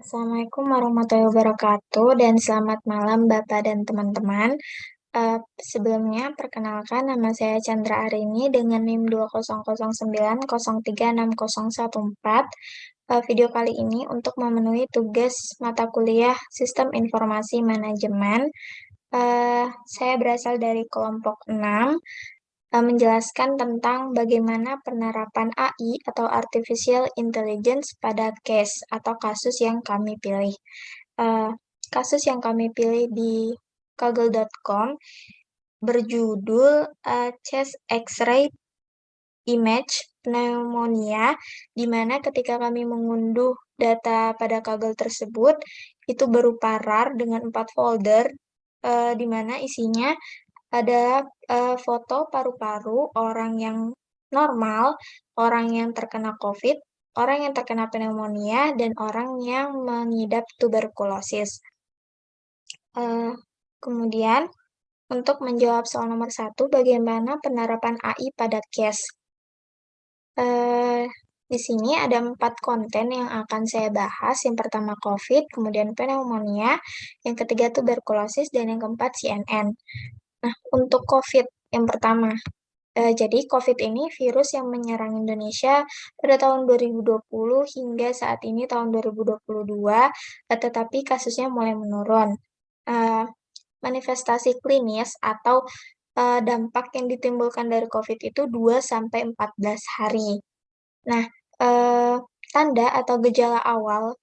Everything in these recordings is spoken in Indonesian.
Assalamualaikum warahmatullahi wabarakatuh dan selamat malam Bapak dan teman-teman. Sebelumnya perkenalkan nama saya Chandra Arini dengan NIM 20090903614. Video kali ini untuk memenuhi tugas mata kuliah Sistem Informasi Manajemen. Saya berasal dari kelompok 6, menjelaskan tentang bagaimana penerapan AI atau Artificial Intelligence pada case atau kasus yang kami pilih. Eh, Kasus yang kami pilih di kaggle.com berjudul Chest X-ray Image Pneumonia, di mana ketika kami mengunduh data pada Kaggle tersebut, itu berupa RAR dengan 4 folder, di mana isinya ada foto paru-paru orang yang normal, orang yang terkena COVID, orang yang terkena pneumonia, dan orang yang mengidap tuberkulosis. Kemudian, untuk menjawab soal nomor 1, bagaimana penerapan AI pada case? Di sini ada 4 konten yang akan saya bahas. Yang pertama COVID, kemudian pneumonia, yang ketiga tuberkulosis, dan yang keempat CNN. Nah, untuk COVID yang pertama, jadi COVID ini virus yang menyerang Indonesia pada tahun 2020 hingga saat ini tahun 2022, tetapi kasusnya mulai menurun. Manifestasi klinis atau dampak yang ditimbulkan dari COVID itu 2-14 hari. Nah, tanda atau gejala awal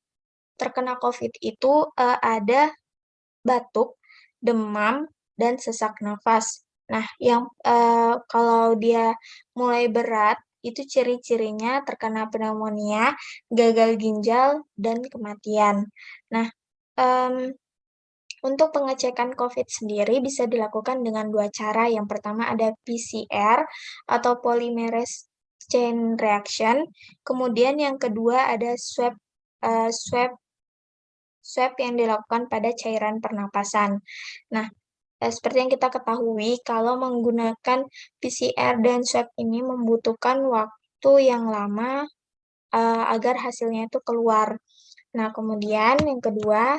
terkena COVID itu ada batuk, demam, dan sesak nafas. Nah, yang kalau dia mulai berat, itu ciri-cirinya terkena pneumonia, gagal ginjal, dan kematian. Nah, untuk pengecekan COVID sendiri bisa dilakukan dengan 2 cara. Yang pertama ada PCR atau polymerase chain reaction. Kemudian yang kedua ada swab yang dilakukan pada cairan pernapasan. Nah, seperti yang kita ketahui, kalau menggunakan PCR dan swab ini membutuhkan waktu yang lama agar hasilnya itu keluar. Nah, kemudian yang kedua,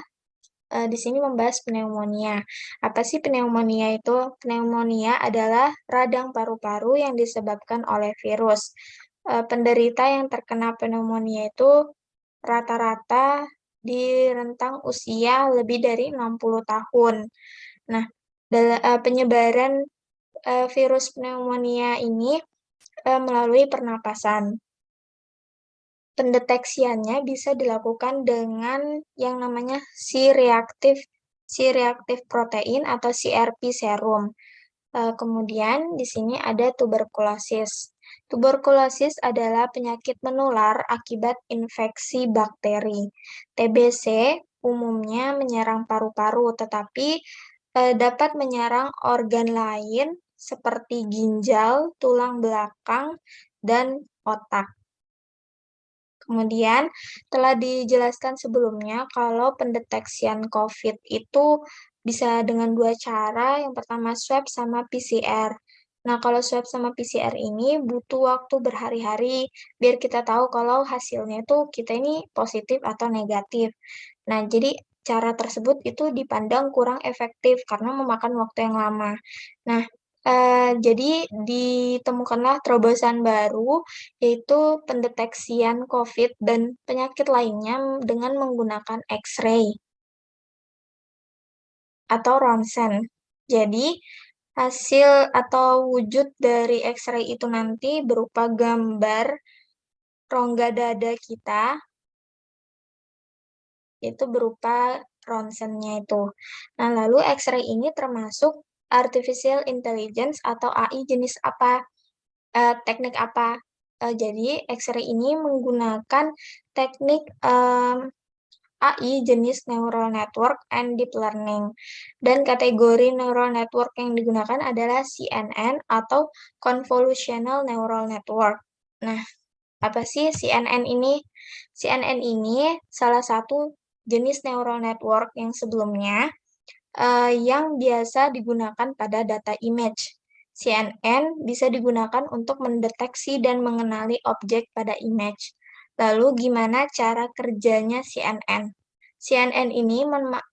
di sini membahas pneumonia. Apa sih pneumonia itu? Pneumonia adalah radang paru-paru yang disebabkan oleh virus. Penderita yang terkena pneumonia itu rata-rata di rentang usia lebih dari 60 tahun. Nah, penyebaran virus pneumonia ini melalui pernapasan. Pendeteksiannya bisa dilakukan dengan yang namanya C-reactive protein atau CRP serum. Kemudian di sini ada tuberkulosis. Tuberkulosis adalah penyakit menular akibat infeksi bakteri. TBC umumnya menyerang paru-paru, tetapi dapat menyerang organ lain seperti ginjal, tulang belakang, dan otak. Kemudian telah dijelaskan sebelumnya kalau pendeteksian COVID itu bisa dengan 2 cara. Yang pertama swab sama PCR. Nah, kalau swab sama PCR ini butuh waktu berhari-hari biar kita tahu kalau hasilnya itu kita ini positif atau negatif. Nah, jadi cara tersebut itu dipandang kurang efektif karena memakan waktu yang lama. Nah, jadi ditemukanlah terobosan baru, yaitu pendeteksian COVID dan penyakit lainnya dengan menggunakan X-ray atau ronsen. Jadi, hasil atau wujud dari X-ray itu nanti berupa gambar rongga dada kita, itu berupa ronsennya itu. Nah, lalu X-ray ini termasuk artificial intelligence atau AI jenis apa? Teknik apa? Jadi X-ray ini menggunakan teknik AI jenis neural network and deep learning. Dan kategori neural network yang digunakan adalah CNN atau convolutional neural network. Nah, apa sih CNN ini? CNN ini salah satu jenis neural network yang sebelumnya yang biasa digunakan pada data image. CNN bisa digunakan untuk mendeteksi dan mengenali objek pada image. Lalu gimana cara kerjanya CNN? CNN ini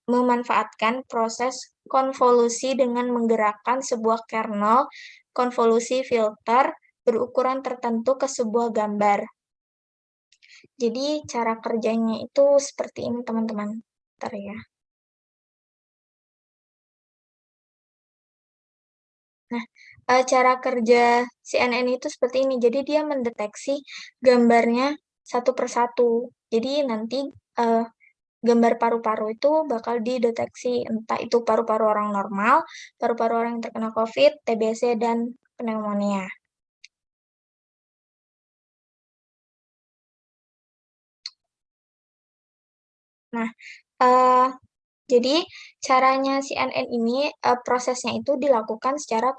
memanfaatkan proses konvolusi dengan menggerakkan sebuah kernel konvolusi filter berukuran tertentu ke sebuah gambar. Jadi cara kerjanya itu seperti ini teman-teman. Bentar ya. Nah, cara kerja CNN itu seperti ini. Jadi dia mendeteksi gambarnya satu persatu. Jadi nanti gambar paru-paru itu bakal dideteksi entah itu paru-paru orang normal, paru-paru orang yang terkena COVID, TBC, dan pneumonia. Nah, uh, jadi caranya CNN ini prosesnya itu dilakukan secara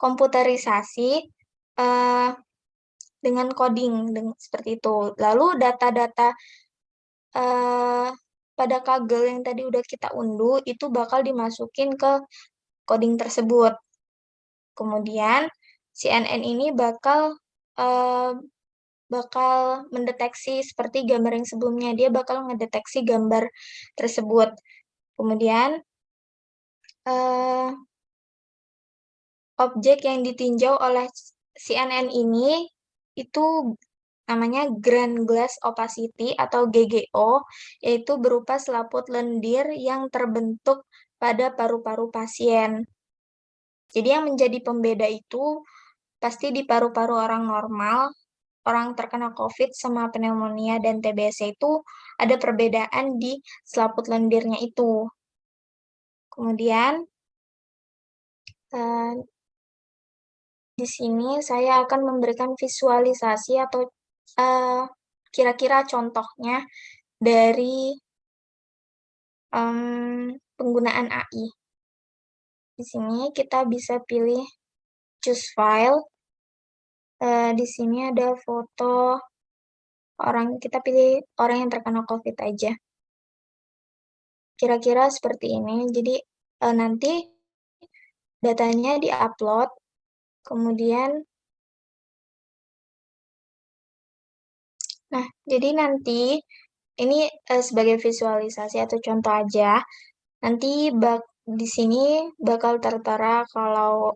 komputerisasi uh, dengan coding seperti itu. Lalu data-data uh, pada kagel yang tadi udah kita unduh itu bakal dimasukin ke coding tersebut. Kemudian CNN ini uh, bakal mendeteksi seperti gambar yang sebelumnya. Dia bakal mendeteksi gambar tersebut. Kemudian objek yang ditinjau oleh CNN ini itu namanya Grand Glass Opacity atau GGO, yaitu berupa selaput lendir yang terbentuk pada paru-paru pasien. Jadi yang menjadi pembeda itu pasti di paru-paru orang normal, orang terkena COVID sama pneumonia dan TBC itu ada perbedaan di selaput lendirnya itu. Kemudian di sini saya akan memberikan visualisasi atau kira-kira contohnya dari penggunaan AI. Di sini kita bisa pilih choose file. Di sini ada foto orang, kita pilih orang yang terkena COVID aja. Kira-kira seperti ini. Jadi nanti datanya di-upload, kemudian nah, jadi nanti ini sebagai visualisasi atau contoh aja. Nanti di sini bakal tertera kalau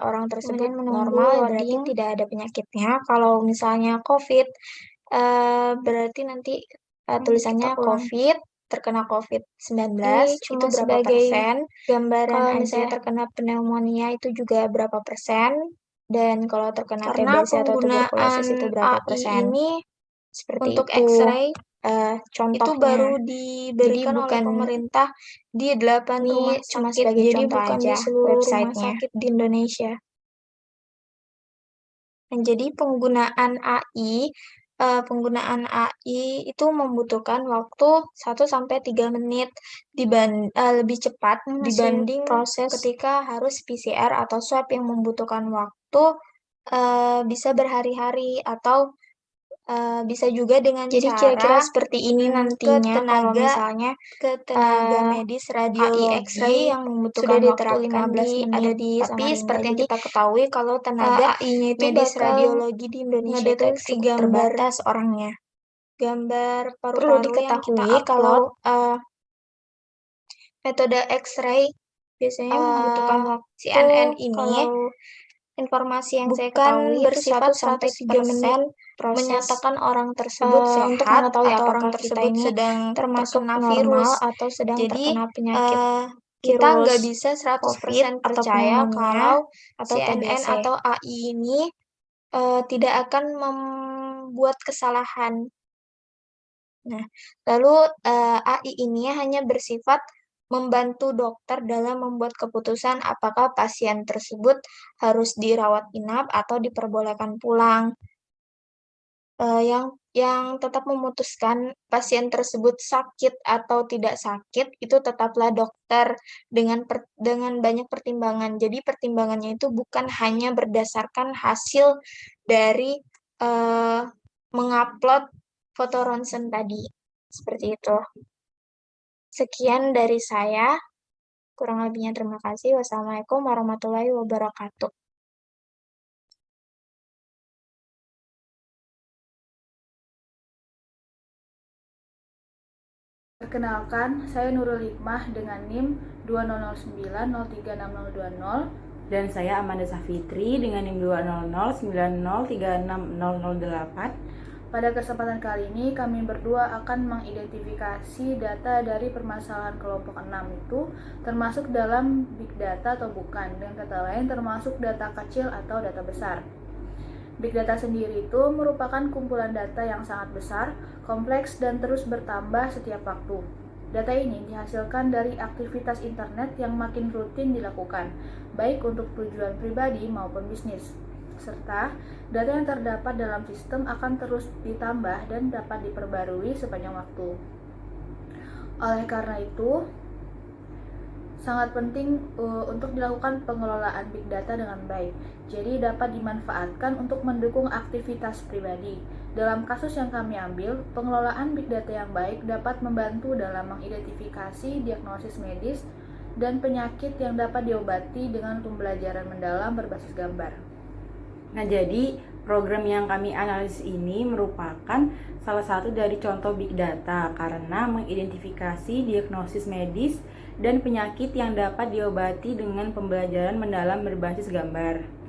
orang tersebut normal berarti tidak ada penyakitnya. Kalau misalnya COVID berarti nanti tulisannya COVID, terkena COVID-19 itu berapa persen. Gambaran kalau misalnya terkena pneumonia itu juga berapa persen. Dan kalau terkena TBC atau tuberkulosis itu berapa persen. Ini seperti untuk itu. X-ray contohnya. Itu baru diberikan oleh pemerintah di 8 rumah sakit. Jadi bukan di seluruh rumah sakit di Indonesia. Dan jadi penggunaan AI itu membutuhkan waktu 1-3 menit lebih cepat dibanding proses ketika harus PCR atau swab yang membutuhkan waktu bisa berhari-hari atau bisa juga dengan jadi kira-kira seperti ini nantinya kalau misalnya ke tenaga medis radiologi AI X-ray yang membutuhkan sudah waktu 15 menit ada di tapi seperti yang kita ketahui kalau tenaga AI-nya itu medis radiologi di Indonesia itu cukup terbatas orangnya. Gambar paru-paru yang kita upload kalau metode X-ray biasanya membutuhkan waktu CNN ini informasi yang saya ketahui bersifat 100% menyatakan orang tersebut sehat untuk mengetahui atau orang tersebut sedang terkena virus atau sedang terkena penyakit. Kita nggak bisa 100% percaya kalau CNN atau AI ini tidak akan membuat kesalahan. Nah, lalu AI ini hanya bersifat membantu dokter dalam membuat keputusan apakah pasien tersebut harus dirawat inap atau diperbolehkan pulang. Yang tetap memutuskan pasien tersebut sakit atau tidak sakit itu tetaplah dokter dengan banyak pertimbangan. Jadi pertimbangannya itu bukan hanya berdasarkan hasil dari mengupload foto ronsen tadi. Seperti itu. Sekian dari saya. Kurang lebihnya terima kasih. Wassalamualaikum warahmatullahi wabarakatuh. Perkenalkan, saya Nurul Hikmah dengan NIM 2009036020. Dan saya Amanda Safitri dengan NIM 2009030360008. Pada kesempatan kali ini, kami berdua akan mengidentifikasi data dari permasalahan kelompok 6 itu termasuk dalam big data atau bukan. Dengan kata lain, termasuk data kecil atau data besar. Big data sendiri itu merupakan kumpulan data yang sangat besar, kompleks, dan terus bertambah setiap waktu. Data ini dihasilkan dari aktivitas internet yang makin rutin dilakukan, baik untuk tujuan pribadi maupun bisnis. Serta, data yang terdapat dalam sistem akan terus ditambah dan dapat diperbarui sepanjang waktu. Oleh karena itu, sangat penting untuk dilakukan pengelolaan big data dengan baik. Jadi dapat dimanfaatkan untuk mendukung aktivitas pribadi. Dalam kasus yang kami ambil, pengelolaan big data yang baik dapat membantu dalam mengidentifikasi diagnosis medis dan penyakit yang dapat diobati dengan pembelajaran mendalam berbasis gambar. Nah, jadi program yang kami analisis ini merupakan salah satu dari contoh big data karena mengidentifikasi diagnosis medis dan penyakit yang dapat diobati dengan pembelajaran mendalam berbasis gambar.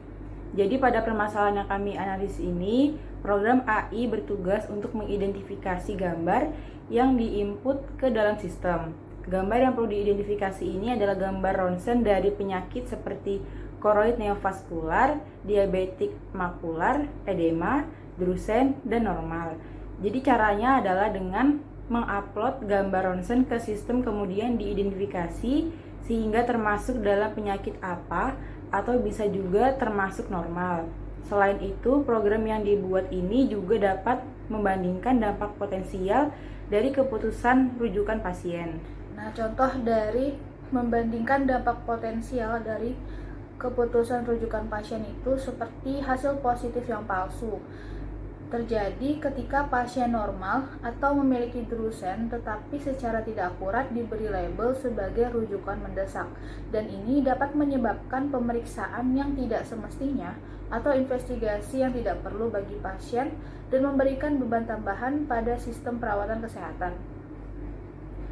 Jadi pada permasalahan yang kami analisis ini, program AI bertugas untuk mengidentifikasi gambar yang diinput ke dalam sistem. Gambar yang perlu diidentifikasi ini adalah gambar ronsen dari penyakit seperti koroid neovaskular, diabetik makular, edema, drusen, dan normal. Jadi caranya adalah dengan mengupload gambar ronsen ke sistem kemudian diidentifikasi sehingga termasuk dalam penyakit apa atau bisa juga termasuk normal. Selain itu, program yang dibuat ini juga dapat membandingkan dampak potensial dari keputusan rujukan pasien. Nah, contoh dari membandingkan dampak potensial dari keputusan rujukan pasien itu seperti hasil positif yang palsu. Terjadi ketika pasien normal atau memiliki drusen tetapi secara tidak akurat diberi label sebagai rujukan mendesak, dan ini dapat menyebabkan pemeriksaan yang tidak semestinya atau investigasi yang tidak perlu bagi pasien dan memberikan beban tambahan pada sistem perawatan kesehatan.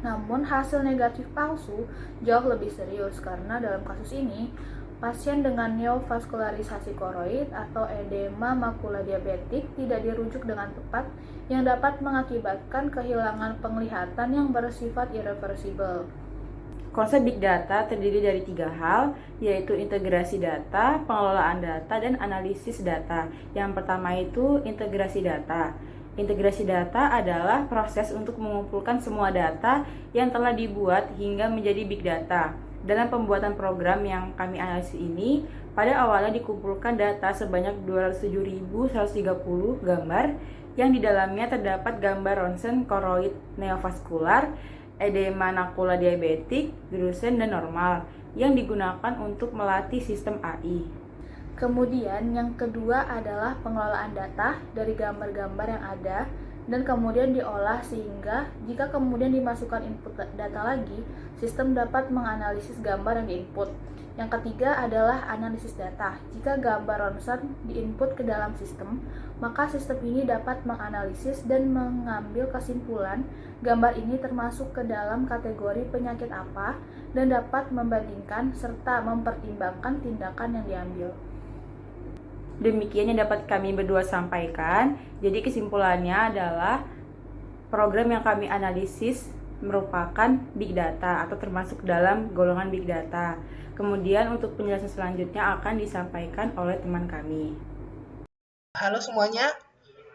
Namun hasil negatif palsu jauh lebih serius karena dalam kasus ini pasien dengan neovaskularisasi koroid atau edema makula diabetik tidak dirujuk dengan tepat yang dapat mengakibatkan kehilangan penglihatan yang bersifat irreversibel. Konsep big data terdiri dari 3 hal, yaitu integrasi data, pengelolaan data, dan analisis data. Yang pertama itu integrasi data. Integrasi data adalah proses untuk mengumpulkan semua data yang telah dibuat hingga menjadi big data. Dalam pembuatan program yang kami analisis ini, pada awalnya dikumpulkan data sebanyak 207.130 gambar yang di dalamnya terdapat gambar ronsen koroid neovaskular, edema makula diabetik, drusen, dan normal yang digunakan untuk melatih sistem AI. Kemudian yang kedua adalah pengelolaan data dari gambar-gambar yang ada dan kemudian diolah sehingga jika kemudian dimasukkan input data lagi, sistem dapat menganalisis gambar yang diinput. Yang ketiga adalah analisis data. Jika gambar ronsen diinput ke dalam sistem, maka sistem ini dapat menganalisis dan mengambil kesimpulan gambar ini termasuk ke dalam kategori penyakit apa dan dapat membandingkan serta mempertimbangkan tindakan yang diambil. Demikian yang dapat kami berdua sampaikan. Jadi kesimpulannya adalah program yang kami analisis merupakan big data atau termasuk dalam golongan big data. Kemudian untuk penjelasan selanjutnya akan disampaikan oleh teman kami. Halo semuanya,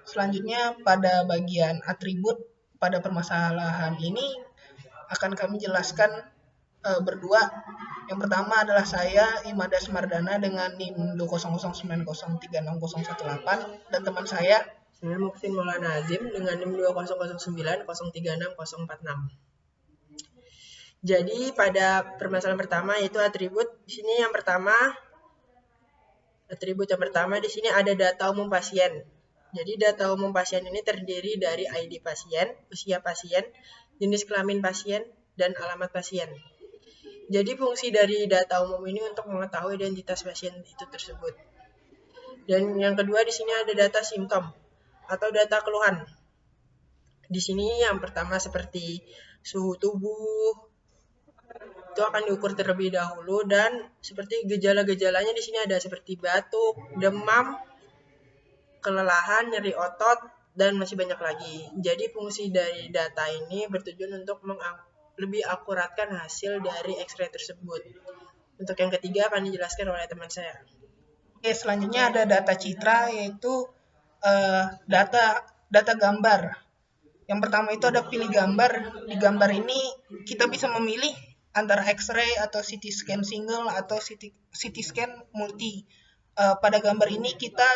selanjutnya pada bagian atribut pada permasalahan ini akan kami jelaskan berdua. Yang pertama adalah saya Imada Smardana dengan NIM 20090360018 dan teman saya Muksin Maulana Azim dengan NIM 2009036036046. Jadi pada permasalahan pertama yaitu atribut. Di sini atribut yang pertama di sini ada data umum pasien. Jadi data umum pasien ini terdiri dari ID pasien, usia pasien, jenis kelamin pasien, dan alamat pasien. Jadi fungsi dari data umum ini untuk mengetahui identitas pasien itu tersebut. Dan yang kedua di sini ada data simptom atau data keluhan. Di sini yang pertama seperti suhu tubuh, itu akan diukur terlebih dahulu, dan seperti gejala-gejalanya di sini ada seperti batuk, demam, kelelahan, nyeri otot, dan masih banyak lagi. Jadi fungsi dari data ini bertujuan untuk lebih akuratkan hasil dari X-ray tersebut. Untuk yang ketiga akan dijelaskan oleh teman saya. Oke, selanjutnya ada data citra, yaitu data gambar. Yang pertama itu ada pilih gambar. Di gambar ini kita bisa memilih antara X-ray atau CT scan single atau CT scan multi. Pada gambar ini kita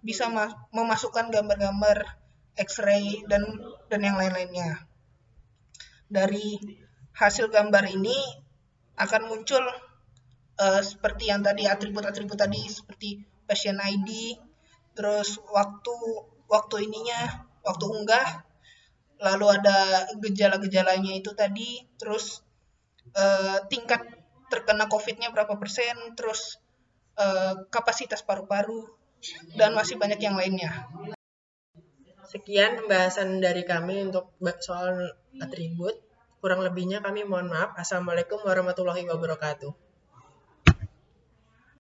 bisa memasukkan gambar-gambar X-ray dan yang lain-lainnya. Dari hasil gambar ini akan muncul seperti yang tadi, atribut-atribut tadi, seperti patient ID, terus waktu unggah, lalu ada gejala-gejalanya itu tadi, terus tingkat terkena COVID-nya berapa persen, terus kapasitas paru-paru, dan masih banyak yang lainnya. Sekian pembahasan dari kami untuk soal atribut. Kurang lebihnya kami mohon maaf. Assalamualaikum warahmatullahi wabarakatuh.